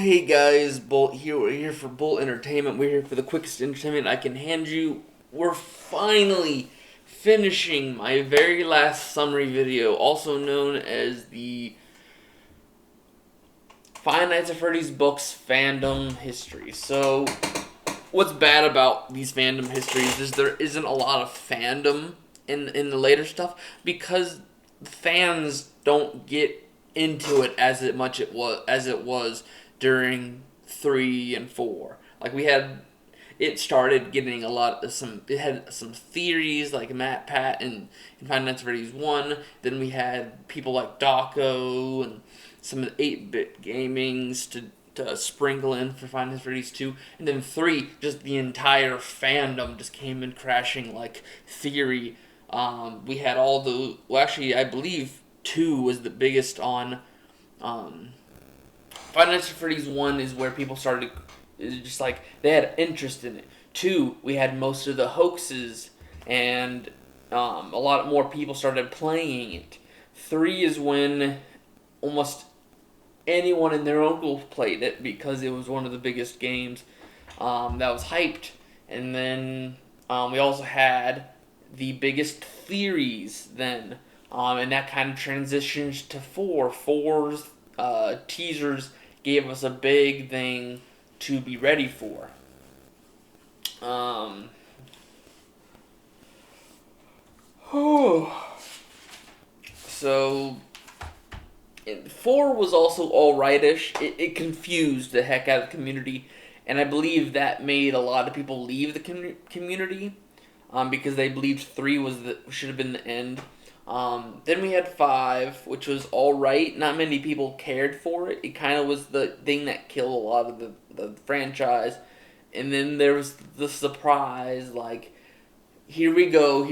Hey guys, Bolt here. We're here for Bolt Entertainment. We're here for the quickest entertainment I can hand you. We're finally finishing my very last summary video, also known as the Five Nights at Freddy's books fandom history. So, what's bad about these fandom histories is there isn't a lot of fandom in the later stuff because fans don't get into it as it was during 3 and 4. Like it started getting a lot of it had some theories like Matt Pat and Five Nights at Freddy's 1. Then we had people like Daco and some of the 8-bit gamings to sprinkle in for Five Nights at Freddy's 2. And then 3, just the entire fandom just came in crashing like theory. We had all the, well actually I believe 2 was the biggest on Five Nights at Freddy's 1 is where people started, just like, they had interest in it. 2, we had most of the hoaxes, and a lot more people started playing it. 3 is when almost anyone and their uncle played it because it was one of the biggest games that was hyped. And then we also had the biggest theories then, and that kind of transitions to 4. 4's teasers gave us a big thing to be ready for. So 4 was also alrightish. It confused the heck out of the community, and I believe that made a lot of people leave the community because they believed 3 should have been the end. Then we had 5, which was alright. Not many people cared for it. It kind of was the thing that killed a lot of the franchise. And then there was the surprise, like, here we go.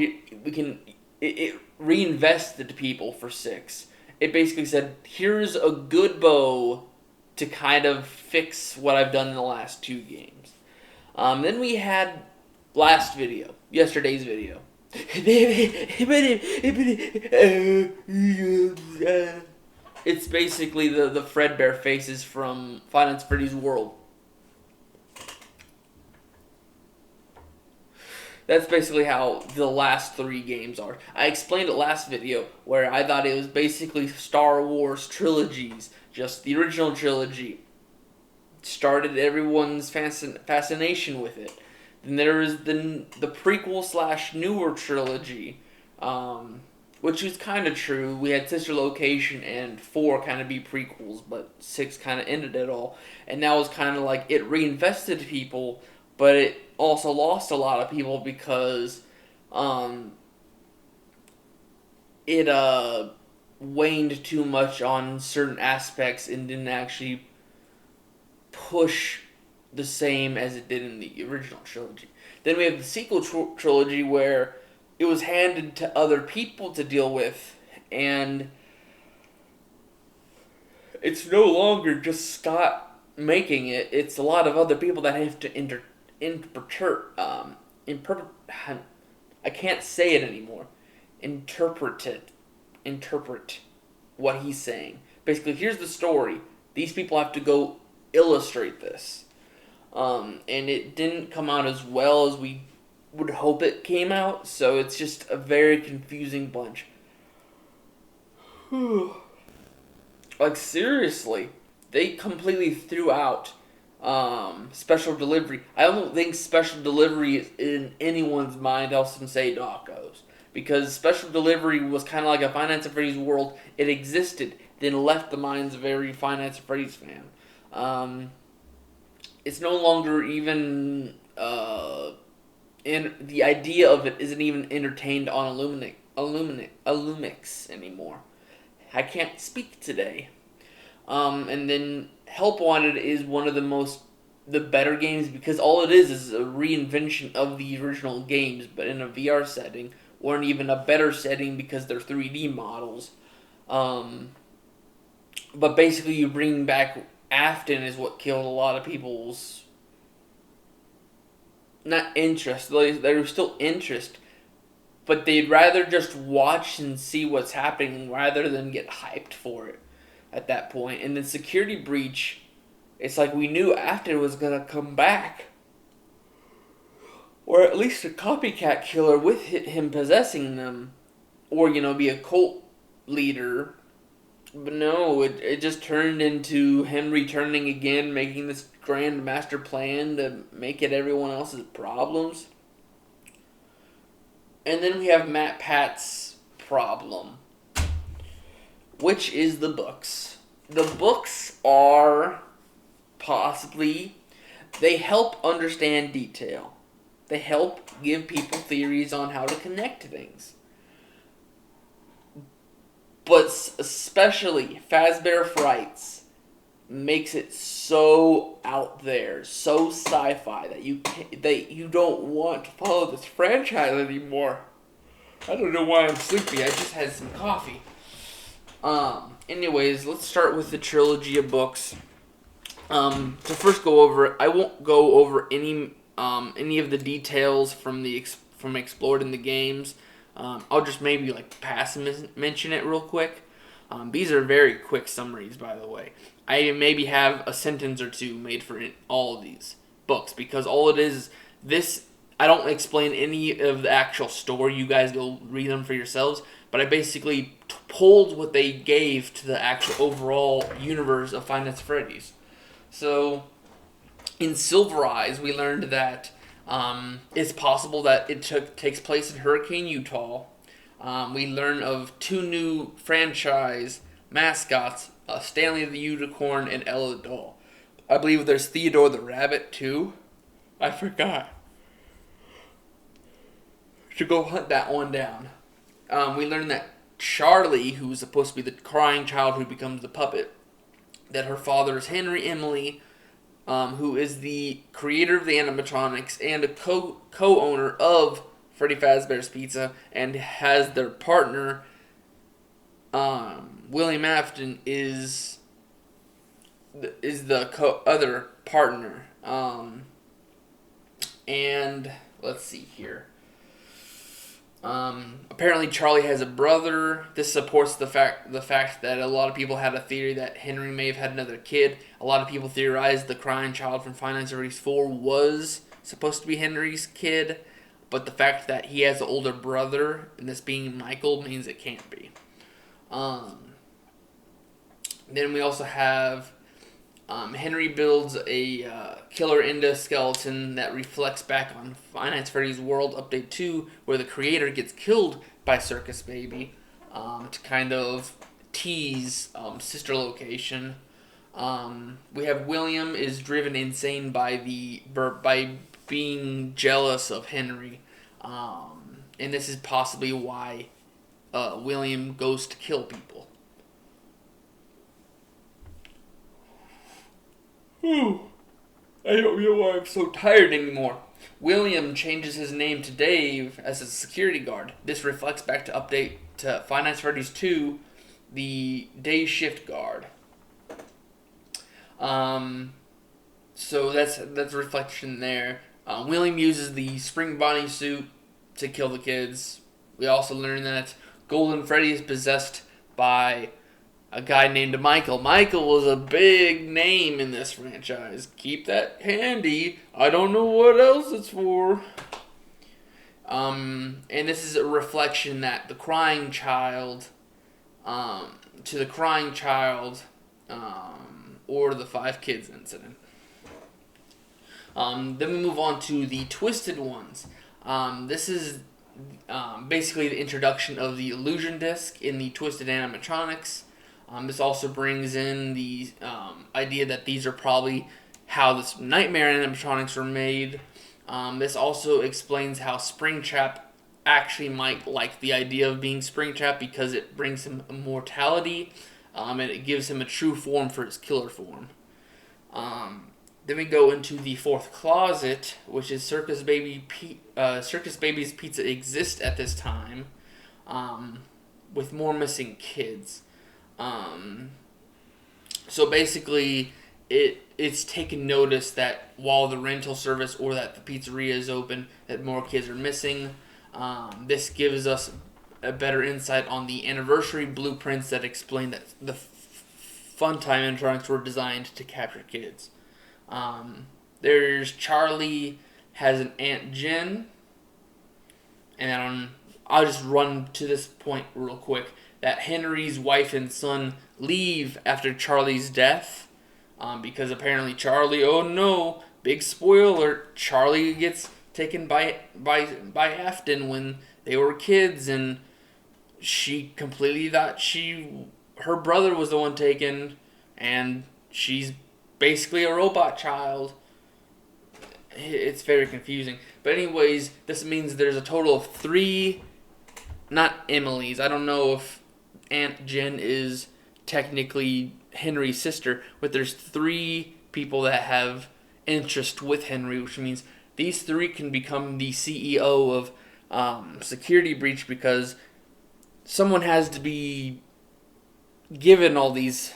It reinvested people for 6. It basically said, here's a good bow to kind of fix what I've done in the last 2 games. Then we had yesterday's video. It's basically the Fredbear faces from Five Nights at Freddy's World. That's basically how the last 3 games are. I explained it last video where I thought it was basically Star Wars trilogies. Just the original trilogy started everyone's fascination with it. Then there is the prequel / newer trilogy, which is kind of true. We had Sister Location and 4 kind of be prequels, but 6 kind of ended it all. And that was kind of like, it reinvested people, but it also lost a lot of people because it waned too much on certain aspects and didn't actually push the same as it did in the original trilogy. Then we have the sequel trilogy where it was handed to other people to deal with, and it's no longer just Scott making it. It's a lot of other people that have to I can't say it anymore. Interpret what he's saying. Basically, here's the story. These people have to go illustrate this. And it didn't come out as well as we would hope it came out, so it's just a very confusing bunch. Like, seriously, they completely threw out special delivery. I don't think special delivery is in anyone's mind else than say Daco's, because special delivery was kind of like a Five Nights at Freddy's World. It existed, then left the minds of every Five Nights at Freddy's fan. It's no longer even the idea of it isn't even entertained on Illumix anymore. I can't speak today. And then Help Wanted is one of the better games because all it is a reinvention of the original games, but in a VR setting, or in even a better setting because they're 3D models. But basically you bring back Afton is what killed a lot of people's not interest. There was still interest, but they'd rather just watch and see what's happening rather than get hyped for it at that point. And then Security Breach It's like we knew after was gonna come back, or at least a copycat killer with him possessing them, or be a cult leader. But no, it just turned into him returning again, making this grand master plan to make it everyone else's problems. And then we have Matt Pat's problem, which is the books. The books are possibly, they help understand detail. They help give people theories on how to connect things. But especially Fazbear Frights makes it so out there, so sci-fi that you don't want to follow this franchise anymore. I don't know why I'm sleepy. I just had some coffee. Anyways, let's start with the trilogy of books. To first go over it, I won't go over any of the details from explored in the games. I'll just maybe pass and mention it real quick. These are very quick summaries, by the way. I maybe have a sentence or two made for all of these books, because all it is this. I don't explain any of the actual story. You guys go read them for yourselves. But I basically pulled what they gave to the actual overall universe of Five Nights at Freddy's. So, in Silver Eyes, we learned that it's possible that it takes place in Hurricane, Utah. We learn of two new franchise mascots, Stanley the Unicorn and Ella the Doll. I believe there's Theodore the Rabbit, too. I forgot. Should go hunt that one down. We learn that Charlie, who's supposed to be the crying child who becomes the puppet, that her father is Henry Emily, who is the creator of the animatronics and a co-owner of Freddy Fazbear's Pizza, and has their partner, William Afton, is the other partner. And let's see here. Apparently Charlie has a brother. This supports the fact that a lot of people had a theory that Henry may have had another kid. A lot of people theorized the crying child from Five Nights at Freddy's 4 was supposed to be Henry's kid, but the fact that he has an older brother, and this being Michael, means it can't be. Then we also have Henry builds a killer endoskeleton that reflects back on Five Nights at Freddy's World Update 2, where the creator gets killed by Circus Baby, to kind of tease sister location. We have William is driven insane by being jealous of Henry, and this is possibly why William goes to kill people. I don't know why I'm so tired anymore. William changes his name to Dave as a security guard. This reflects back to update to Five Nights at Freddy's 2, the day shift guard. So that's a reflection there. William uses the spring Bonnie suit to kill the kids. We also learn that Golden Freddy is possessed by a guy named Michael. Michael was a big name in this franchise. Keep that handy. I don't know what else it's for. And this is a reflection that the crying child, to the crying child, or the 5 kids incident. Then we move on to the Twisted Ones. This is basically the introduction of the illusion disc in the Twisted animatronics. This also brings in the idea that these are probably how the Nightmare animatronics were made. This also explains how Springtrap actually might like the idea of being Springtrap, because it brings him immortality, and it gives him a true form for his killer form. Then we go into the fourth closet, which is Circus Baby's Pizza exists at this time, with more missing kids. So basically, it's taken notice that while the rental service or that the pizzeria is open, that more kids are missing. This gives us a better insight on the anniversary blueprints that explain that the Funtime animatronics were designed to capture kids. There's Charlie has an Aunt Jen, and I'll just run to this point real quick. That Henry's wife and son leave after Charlie's death, because apparently Charlie, oh no, big spoiler, Charlie gets taken by Afton when they were kids, and she completely thought her brother was the one taken, and she's basically a robot child. It's very confusing. But anyways, this means there's a total of 3, not Emily's. I don't know if Aunt Jen is technically Henry's sister, but there's 3 people that have interest with Henry, which means these 3 can become the CEO of Security Breach, because someone has to be given all these,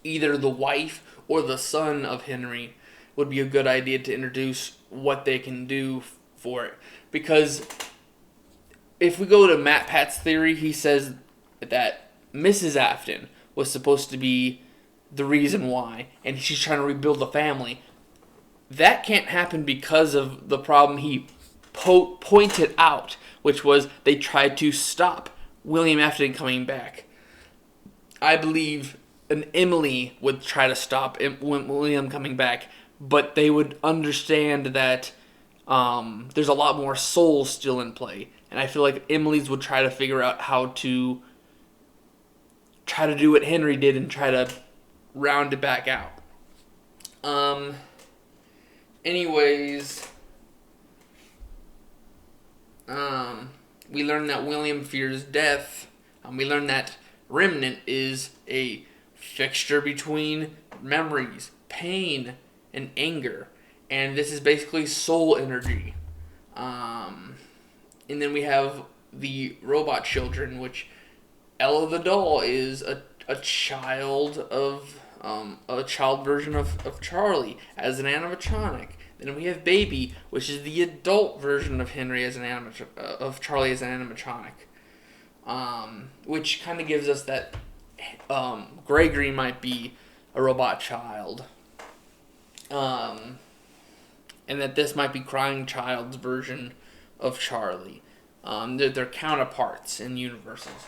either the wife or the son of Henry would be a good idea to introduce what they can do for it. Because if we go to Matt Pat's theory, he says that Mrs. Afton was supposed to be the reason why, and she's trying to rebuild the family. That can't happen because of the problem he pointed out, which was they tried to stop William Afton coming back. I believe an Emily would try to stop William coming back, but they would understand that there's a lot more souls still in play. And I feel like Emily's would try to figure out how to try to do what Henry did and try to round it back out. Anyways, we learned that William fears death. We learned that Remnant is a fixture between memories, pain, and anger. And this is basically soul energy. And then we have the robot children, which Ella the doll is a child of a child version of Charlie as an animatronic. Then we have Baby, which is the adult version of Henry as of Charlie as an animatronic, which kind of gives us that Gregory might be a robot child, and that this might be Crying Child's version of Charlie. They're counterparts in universes.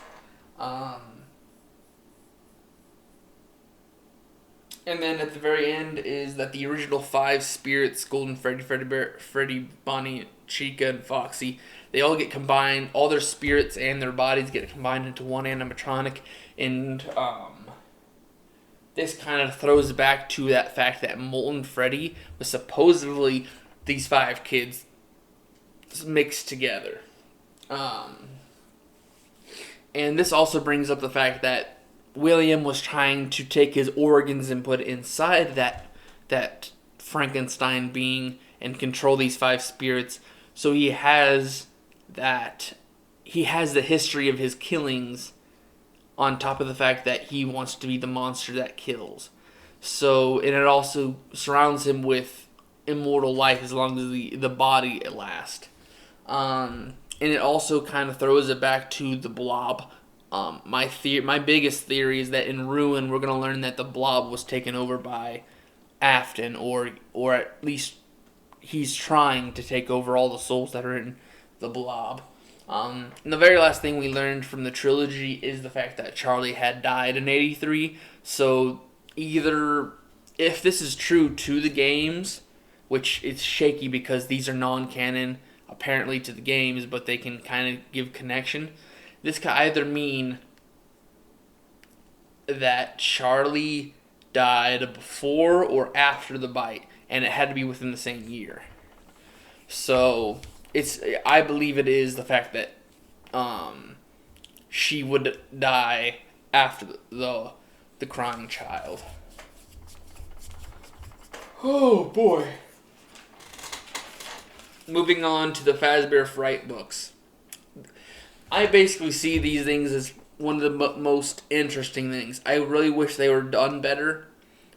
And then at the very end is that the original 5 spirits, Golden Freddy, Bonnie, Chica, and Foxy, they all get combined. All their spirits and their bodies get combined into one animatronic. And this kind of throws back to that fact that Molten Freddy was supposedly these 5 kids mixed together. And this also brings up the fact that William was trying to take his organs and put it inside that Frankenstein being and control these 5 spirits. So he has the history of his killings on top of the fact that he wants to be the monster that kills. So, and it also surrounds him with immortal life as long as the body lasts. And it also kind of throws it back to the Blob. My biggest theory is that in Ruin, we're going to learn that the Blob was taken over by Afton, or at least he's trying to take over all the souls that are in the Blob. And the very last thing we learned from the trilogy is the fact that Charlie had died in 83. So either, if this is true to the games, which it's shaky because these are non-canon apparently to the games, but they can kind of give connection. This could either mean that Charlie died before or after the bite, and it had to be within the same year. So I believe it is the fact that she would die after the crying child. Oh boy. Moving on to the Fazbear Fright books. I basically see these things as one of the most interesting things. I really wish they were done better,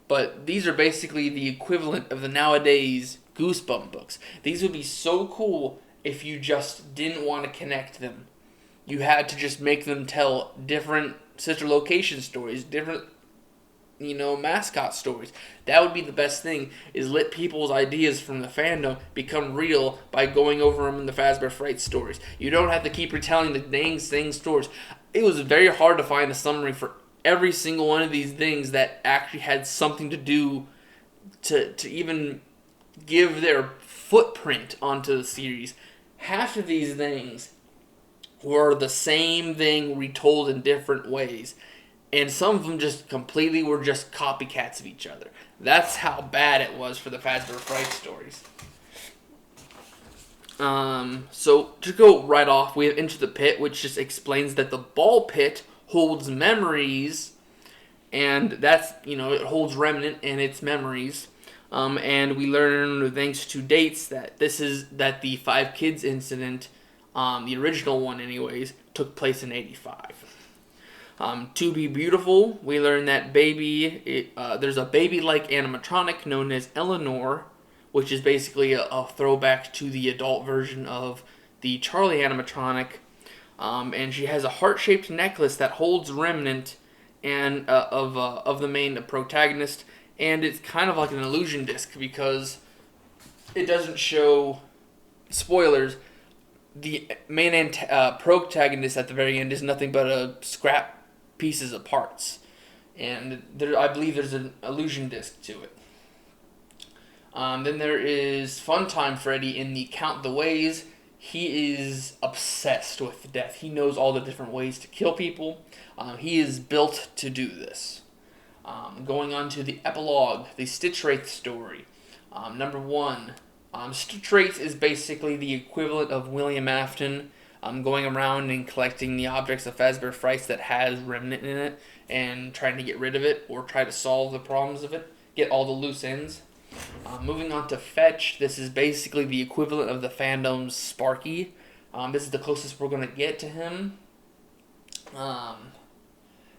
but these are basically the equivalent of the nowadays Goosebump books. These would be so cool if you just didn't want to connect them. You had to just make them tell different sister location stories, different mascot stories. That would be the best thing, is let people's ideas from the fandom become real by going over them in the Fazbear Fright stories. You don't have to keep retelling the dang same stories. It was very hard to find a summary for every single one of these things that actually had something to do to even give their footprint onto the series. Half of these things were the same thing retold in different ways. And some of them just completely were just copycats of each other. That's how bad it was for the Fazbear Fright stories. So to go right off, we have Into the Pit, which just explains that the ball pit holds memories, and that's, it holds remnant in its memories. And we learn, thanks to dates, that that the Five Kids incident, the original one anyways, took place in 85. To Be Beautiful, we learn that there's a baby-like animatronic known as Eleanor, which is basically a throwback to the adult version of the Charlie animatronic. And she has a heart-shaped necklace that holds remnant and of the main protagonist, and it's kind of like an illusion disc because it doesn't show spoilers. The main protagonist at the very end is nothing but a scrap pieces of parts, and I believe there's an illusion disc to it. Then there is Funtime Freddy in the Count the Ways. He is obsessed with death. He knows all the different ways to kill people. He is built to do this. Going on to the epilogue, the Stitch Wraith story. Number 1. Stitch Wraith is basically the equivalent of William Afton, going around and collecting the objects of Fazbear Frights that has remnant in it and trying to get rid of it or try to solve the problems of it, get all the loose ends. Moving on to Fetch, this is basically the equivalent of the fandom's Sparky. This is the closest we're going to get to him.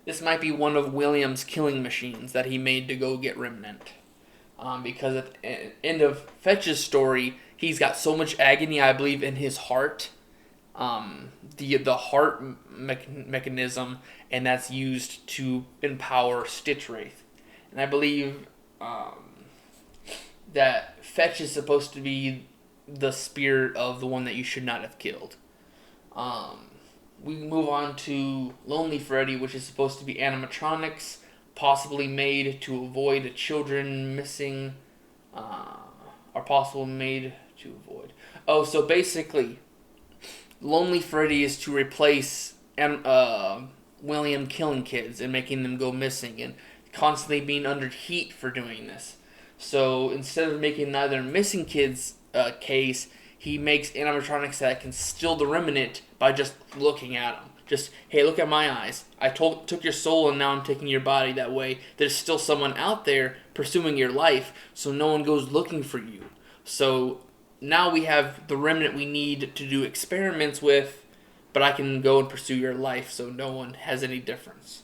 This might be one of William's killing machines that he made to go get remnant. Because at the end of Fetch's story, he's got so much agony, I believe, in his heart. The heart mechanism, and that's used to empower Stitch Wraith. And I believe that Fetch is supposed to be the spirit of the one that you should not have killed. We move on to Lonely Freddy, which is supposed to be animatronics, possibly made to avoid children missing, or possibly made to avoid. Oh, so basically, Lonely Freddy is to replace William killing kids and making them go missing and constantly being under heat for doing this. So instead of making another missing kids case, he makes animatronics that can steal the remnant by just looking at them. Just, hey, look at my eyes. I took your soul and now I'm taking your body. That way there's still someone out there pursuing your life, so no one goes looking for you. So now we have the remnant we need to do experiments with, but I can go and pursue your life so no one has any difference.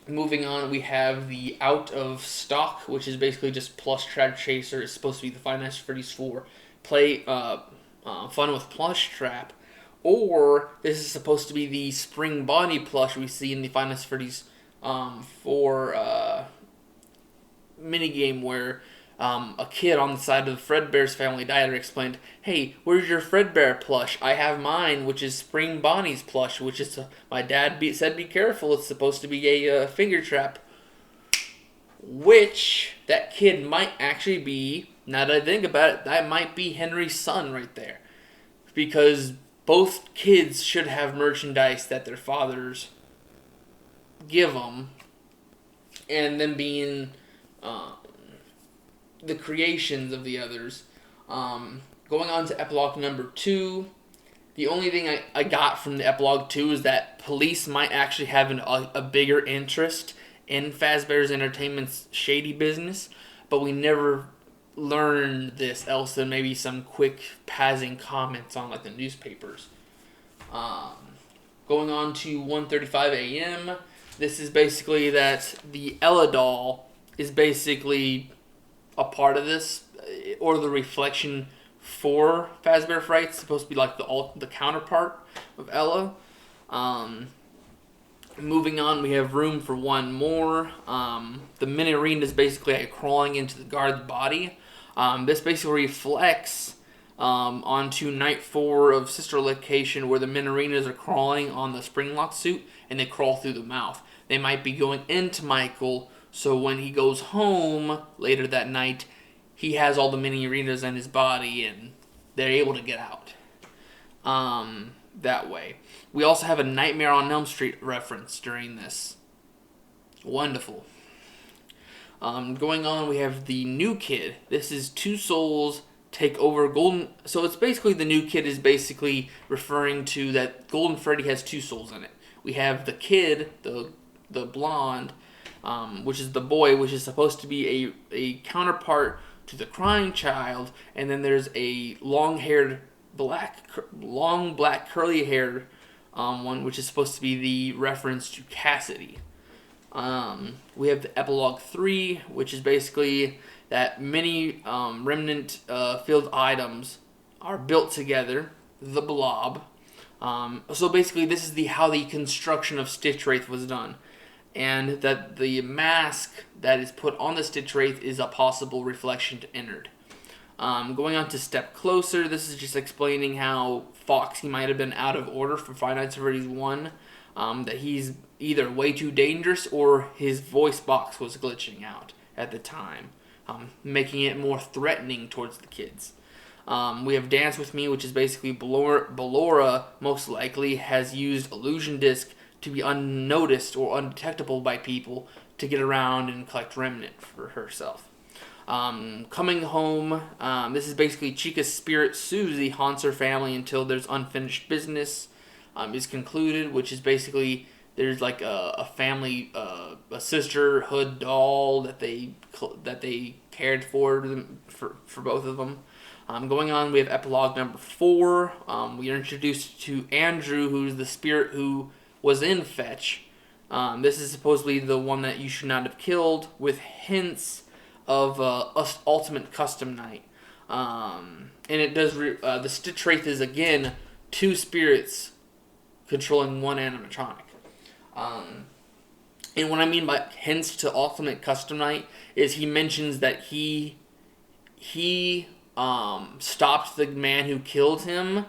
Moving on, we have the Out of Stock, which is basically just Plush Trap Chaser. It's supposed to be the Five Nights at Freddy's 4 play fun with Plush Trap. Or this is supposed to be the Spring Bonnie plush we see in the Five Nights at Freddy's 4 minigame where a kid on the side of the Fredbear's Family Diner explained, hey, where's your Fredbear plush? I have mine, which is Spring Bonnie's plush, which is, my dad said be careful, it's supposed to be a finger trap. Which, that kid might actually be, now that I think about it, that might be Henry's son right there. Because both kids should have merchandise that their fathers give them, and them being the creations of the others. Going on to epilogue number 2, the only thing I got from the epilogue 2 is that police might actually have a bigger interest in Fazbear's Entertainment's shady business, but we never learned this else than maybe some quick passing comments on like the newspapers. Going on to 1:35 a.m., this is basically that the Ella doll is basically a part of this, or the reflection for Fazbear Fright. It's supposed to be like the counterpart of Ella. Moving on, we have room for one more. The Minarine is basically like crawling into the guard's body. This basically reflects onto night 4 of Sister Location, where the Minarinas are crawling on the Springlock suit and they crawl through the mouth. They might be going into Michael, so when he goes home later that night, he has all the Minarinas in his body and they're able to get out. That way. We also have a Nightmare on Elm Street reference during this. Wonderful. Going on, we have the new kid. This is two souls take over Golden. So it's basically the new kid is basically referring to that Golden Freddy has two souls in it. We have the kid, the blonde, which is the boy, which is supposed to be a counterpart to the crying child, and then there's a long-haired black curly haired one, which is supposed to be the reference to Cassidy. We have the epilogue 3, which is basically that many remnant field items are built together, the blob. So basically, this is how the construction of Stitch Wraith was done, and that the mask that is put on the Stitch Wraith is a possible reflection to Ennard. Going on to Step Closer, this is just explaining how Foxy might have been out of order for Five Nights at Freddy's 1. That he's either way too dangerous or his voice box was glitching out at the time, making it more threatening towards the kids. We have Dance With Me, which is basically Ballora most likely has used Illusion Disc to be unnoticed or undetectable by people to get around and collect remnant for herself. Coming Home, this is basically Chica's spirit Susie haunts her family until there's unfinished business is concluded, which is basically there's like a family, a sisterhood doll that they cared for them for both of them. Going on, we have epilogue number 4. We are introduced to Andrew, who's the spirit who was in Fetch. This is supposedly the one that you should not have killed, with hints of Ultimate Custom Night. And it does the Stitch Wraith is again 2 spirits controlling 1 animatronic. And what I mean by hints to Ultimate Custom Night is he mentions that he stopped the man who killed him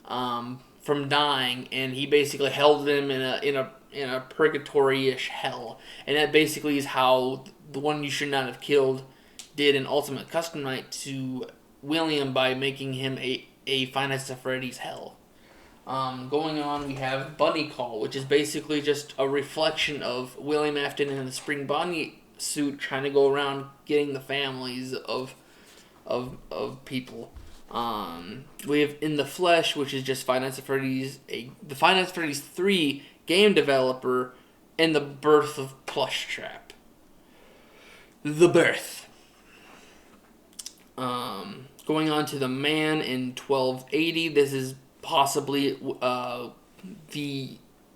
from dying, and he basically held him in a purgatory-ish hell, and that basically is how the one you should not have killed did in Ultimate Custom Night to William by making him a Five Nights at Freddy's hell. Going on, we have Bunny Call, which is basically just a reflection of William Afton in the Spring Bunny suit trying to go around getting the families of people. We have In the Flesh, which is just Five Nights at Freddy's, the Five Nights at Freddy's 3 game developer, and the birth of Plushtrap. The birth. Going on to The Man in 1280. This is possibly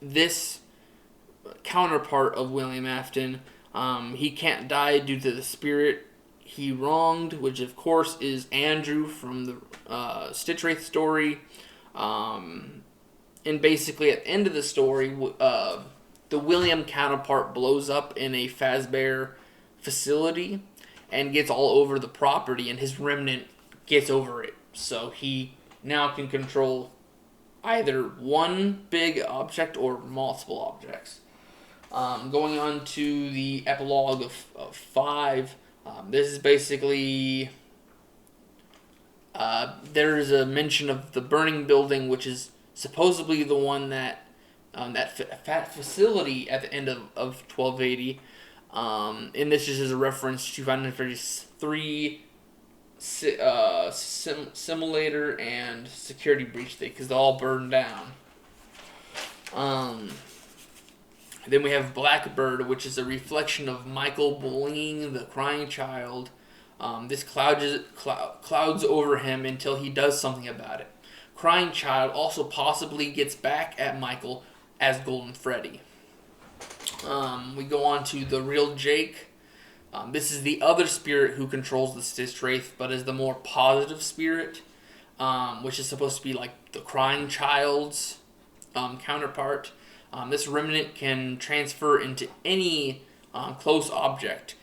this counterpart of William Afton. He can't die due to the spirit he wronged, which of course is Andrew from the Stitch Wraith story. And basically at the end of the story, the William counterpart blows up in a Fazbear facility and gets all over the property, and his remnant gets over it. So he now can control either one big object or multiple objects. Going on to the epilogue of 5. This is basically there's a mention of the burning building, which is supposedly the one that that facility at the end of 1280. And this is a reference to Final Fantasy 3 simulator and security breach thing, because they all burned down. Then we have Blackbird, which is a reflection of Michael bullying the crying child. This clouds over him until he does something about it. Crying child also possibly gets back at Michael as Golden Freddy. We go on to the real Jake. This is the other spirit who controls the Stitch Wraith, but is the more positive spirit, which is supposed to be like the crying child's counterpart. This remnant can transfer into any close object,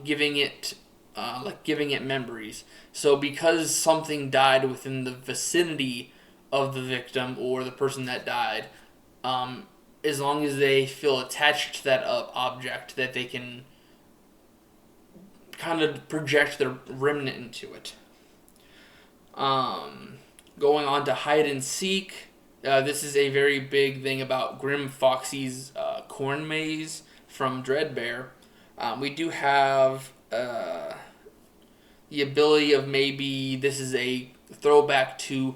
giving it memories. So because something died within the vicinity of the victim or the person that died, um, as long as they feel attached to that object, that they can kind of project their remnant into it. Um, Going on to hide and seek. This is a very big thing about Grim Foxy's corn maze from Dreadbear. We do have the ability of, maybe this is a throwback to,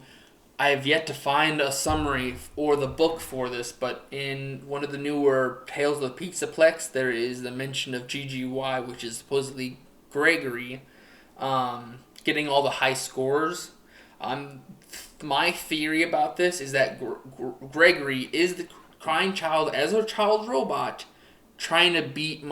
I have yet to find a summary or the book for this, but in one of the newer Tales of the Pizzaplex, there is the mention of GGY, which is supposedly Gregory, getting all the high scores. My theory about this is that Gregory is the crying child as a child robot trying to beat